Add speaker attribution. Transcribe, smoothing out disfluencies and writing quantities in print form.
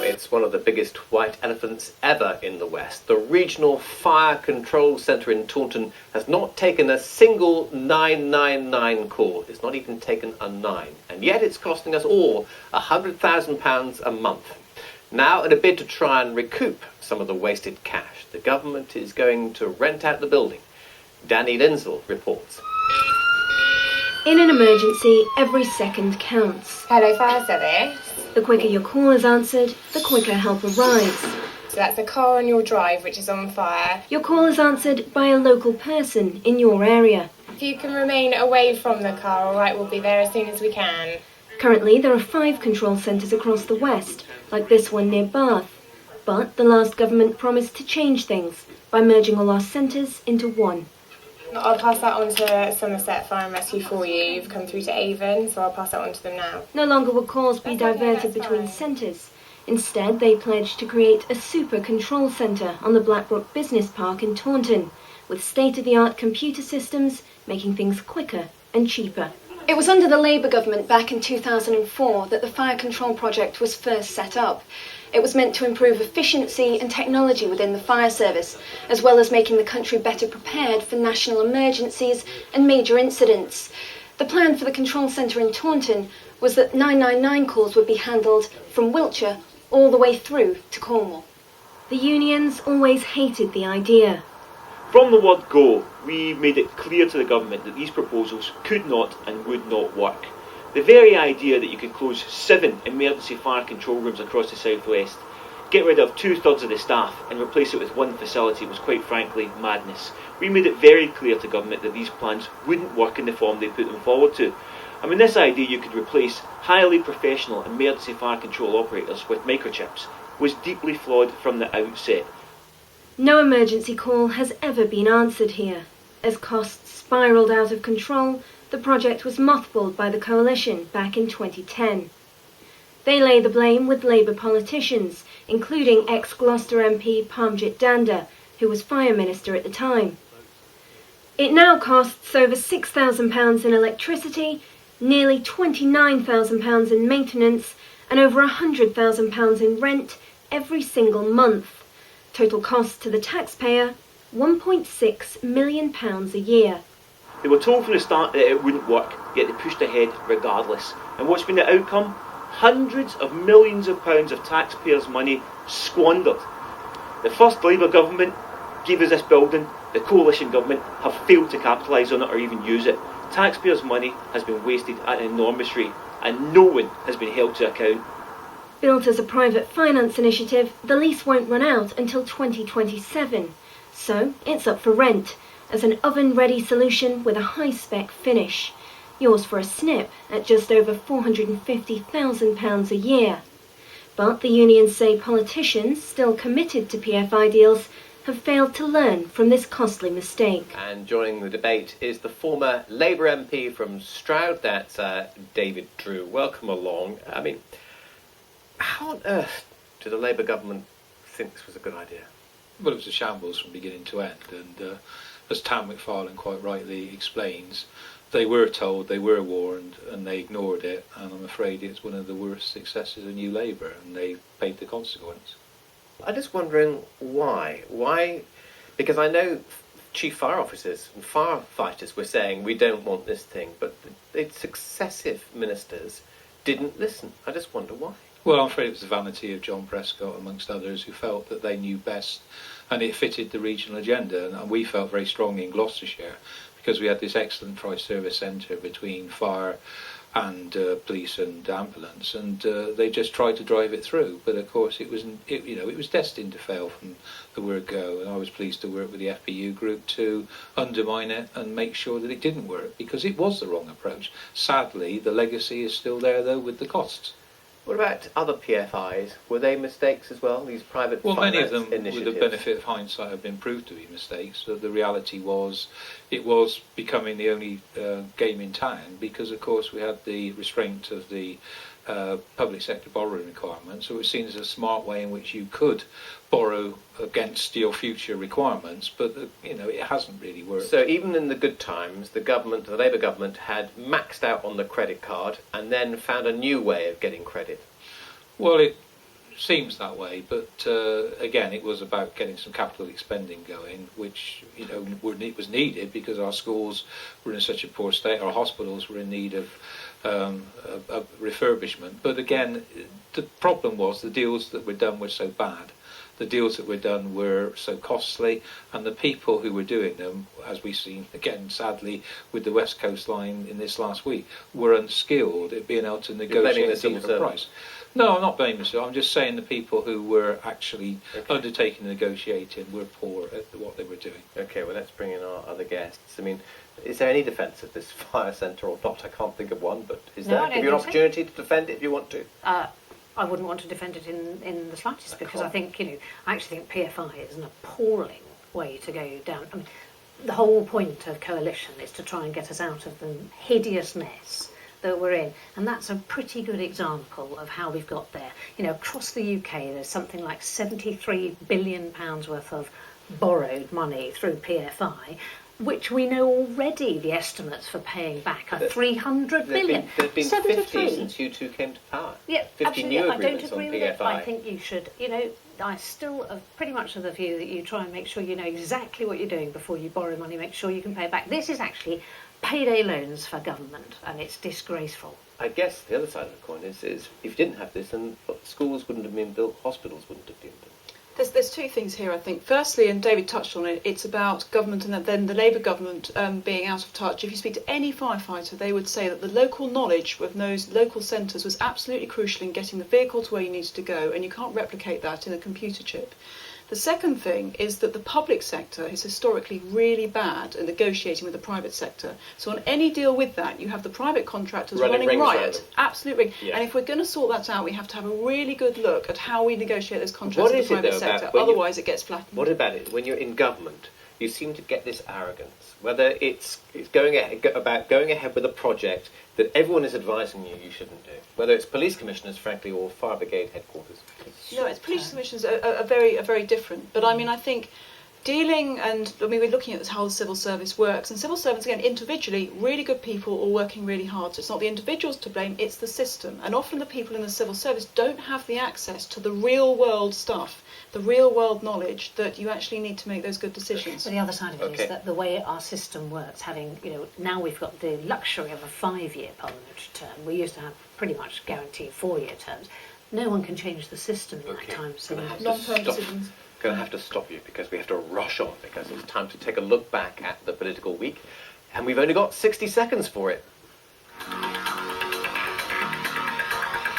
Speaker 1: Now, it's one of the biggest white elephants ever in the West. The Regional Fire Control Centre in Taunton has not taken a single 999 call. It's not even taken a 9. And yet it's costing us all £100,000 a month. Now, in a bid to try and recoup some of the wasted cash, the government is going to rent out the building. Danny Lindsell reports.
Speaker 2: In an emergency, every second counts.
Speaker 3: Hello, fire service.
Speaker 2: The quicker your call is answered, the quicker help arrives.
Speaker 3: So that's the car on your drive which is on fire.
Speaker 2: Your call is answered by a local person in your area.
Speaker 3: If you can remain away from the car, all right, we'll be there as soon as we can.
Speaker 2: Currently, there are 5 control centres across the West, like this one near Bath. But the last government promised to change things by merging all our centres into one.
Speaker 3: I'll pass that on to Somerset Fire and Rescue for you. You've come through to Avon, so I'll pass that on to them now.
Speaker 2: No longer will calls be diverted between centres. Instead, they pledged to create a super control centre on the Blackbrook Business Park in Taunton, with state-of-the-art computer systems making things quicker and cheaper. It was under the Labour government back in 2004 that the fire control project was first set up. It was meant to improve efficiency and technology within the fire service, as well as making the country better prepared for national emergencies and major incidents. The plan for the control centre in Taunton was that 999 calls would be handled from Wiltshire all the way through to Cornwall. The unions always hated the idea.
Speaker 4: From the word go, we made it clear to the government that these proposals could not and would not work. The very idea that you could close 7 emergency fire control rooms across the southwest, get rid of 2/3 of the staff and replace it with one facility was quite frankly madness. We made it very clear to government that these plans wouldn't work in the form they put them forward to. I mean, this idea you could replace highly professional emergency fire control operators with microchips was deeply flawed from the outset.
Speaker 2: No emergency call has ever been answered here. As costs spiralled out of control, the project was mothballed by the coalition back in 2010. They lay the blame with Labour politicians, including ex-Gloucester MP Parmjit Danda, who was Fire Minister at the time. It now costs over £6,000 in electricity, nearly £29,000 in maintenance, and over £100,000 in rent every single month. Total cost to the taxpayer, £1.6 million a year.
Speaker 4: They were told from the start that it wouldn't work, yet they pushed ahead regardless. And what's been the outcome? Hundreds of millions of pounds of taxpayers' money squandered. The first Labour government gave us this building. The coalition government have failed to capitalise on it or even use it. Taxpayers' money has been wasted at an enormous rate, and no one has been held to account.
Speaker 2: Built as a private finance initiative, the lease won't run out until 2027, so it's up for rent as an oven-ready solution with a high-spec finish. Yours for a snip at just over £450,000 a year. But the unions say politicians, still committed to PFI deals, have failed to learn from this costly mistake.
Speaker 1: And joining the debate is the former Labour MP from Stroud, that's David Drew. Welcome along. I mean, how on earth did the Labour government think this was a good idea?
Speaker 5: Well, it was a shambles from beginning to end, and as Tam McFarlane quite rightly explains, they were told, they were warned, and they ignored it, and I'm afraid it's one of the worst successes of New Labour, and they paid the consequence.
Speaker 1: I'm just wondering why. Why? Because I know chief fire officers and firefighters were saying we don't want this thing, but the successive ministers didn't listen. I just wonder why.
Speaker 5: Well, I'm afraid it was the vanity of John Prescott, amongst others, who felt that they knew best and it fitted the regional agenda. And we felt very strongly in Gloucestershire because we had this excellent tri-service centre between fire and police and ambulance, and they just tried to drive it through. But of course, it was destined to fail from the word go. And I was pleased to work with the FPU group to undermine it and make sure that it didn't work because it was the wrong approach. Sadly, the legacy is still there though with the costs.
Speaker 1: What about other PFIs? Were they mistakes as well, these private
Speaker 5: Well,
Speaker 1: finance
Speaker 5: many of them,
Speaker 1: initiatives?
Speaker 5: with the benefit of hindsight, have been proved to be mistakes. So the reality was it was becoming the only game in town because, of course, we had the restraint of the public sector borrowing requirements. So it was seen as a smart way in which you could borrow against your future requirements, but it hasn't really worked.
Speaker 1: So even in the good times, the Labour government had maxed out on the credit card and then found a new way of getting credit.
Speaker 5: Well, it seems that way, but again, it was about getting some capital expending going, which was needed because our schools were in such a poor state, our hospitals were in need of refurbishment. But again, the problem was the deals that were done were so bad. The deals that were done were so costly, and the people who were doing them, as we've seen again, sadly, with the West Coast Line in this last week, were unskilled at being able to negotiate a decent price. No, I'm not blaming myself. I'm just saying the people who were actually undertaking negotiating were poor at what they were doing.
Speaker 1: Okay, well, let's bring in our other guests. I mean, is there any defence of this fire centre or not? I can't think of one, but is there? Give you an opportunity to defend it if you want to.
Speaker 6: I wouldn't want to defend it in the slightest, because I think, I actually think PFI is an appalling way to go down. I mean, the whole point of coalition is to try and get us out of the hideous mess that we're in, and that's a pretty good example of how we've got there. Across the UK, there's something like £73 billion worth of borrowed money through PFI, which we know already the estimates for paying back are 300 billion.
Speaker 1: There's been 50 since you two came to power.
Speaker 6: Yeah,
Speaker 1: 50
Speaker 6: absolutely.
Speaker 1: new
Speaker 6: I don't
Speaker 1: agreements
Speaker 6: agree
Speaker 1: on
Speaker 6: with
Speaker 1: PFI.
Speaker 6: it. I think you should, I still am pretty much of the view that you try and make sure you know exactly what you're doing before you borrow money, make sure you can pay it back. This is actually payday loans for government, and it's disgraceful.
Speaker 1: I guess the other side of the coin is if you didn't have this, then schools wouldn't have been built, hospitals wouldn't have been built.
Speaker 7: There's two things here, I think. Firstly, and David touched on it, it's about government and then the Labour government being out of touch. If you speak to any firefighter, they would say that the local knowledge of those local centres was absolutely crucial in getting the vehicle to where you needed to go, and you can't replicate that in a computer chip. The second thing is that the public sector is historically really bad at negotiating with the private sector. So on any deal with that, you have the private contractors running riot. Absolutely. Yeah. And if we're going to sort that out, we have to have a really good look at how we negotiate those contracts with the private sector. Otherwise, it gets flattened.
Speaker 1: What about it? When you're in government, you seem to get this arrogance. Whether it's going ahead with a project that everyone is advising you shouldn't do. Whether it's police commissioners, frankly, or fire brigade headquarters.
Speaker 7: No, it's police commissioners are very different. But I mean, I think we're looking at how the civil service works, and civil servants, again, individually, really good people all working really hard. So it's not the individuals to blame, it's the system. And often the people in the civil service don't have the access to the real world stuff, the real world knowledge that you actually need to make those good decisions.
Speaker 6: So the other side of it is that the way our system works, having, now we've got the luxury of a 5-year parliamentary term. We used to have pretty much guaranteed 4-year terms. No one can change the system in that time. So
Speaker 7: long-term decisions.
Speaker 1: Going to have to stop you because we have to rush on, because it's time to take a look back at the political week, and we've only got 60 seconds for it.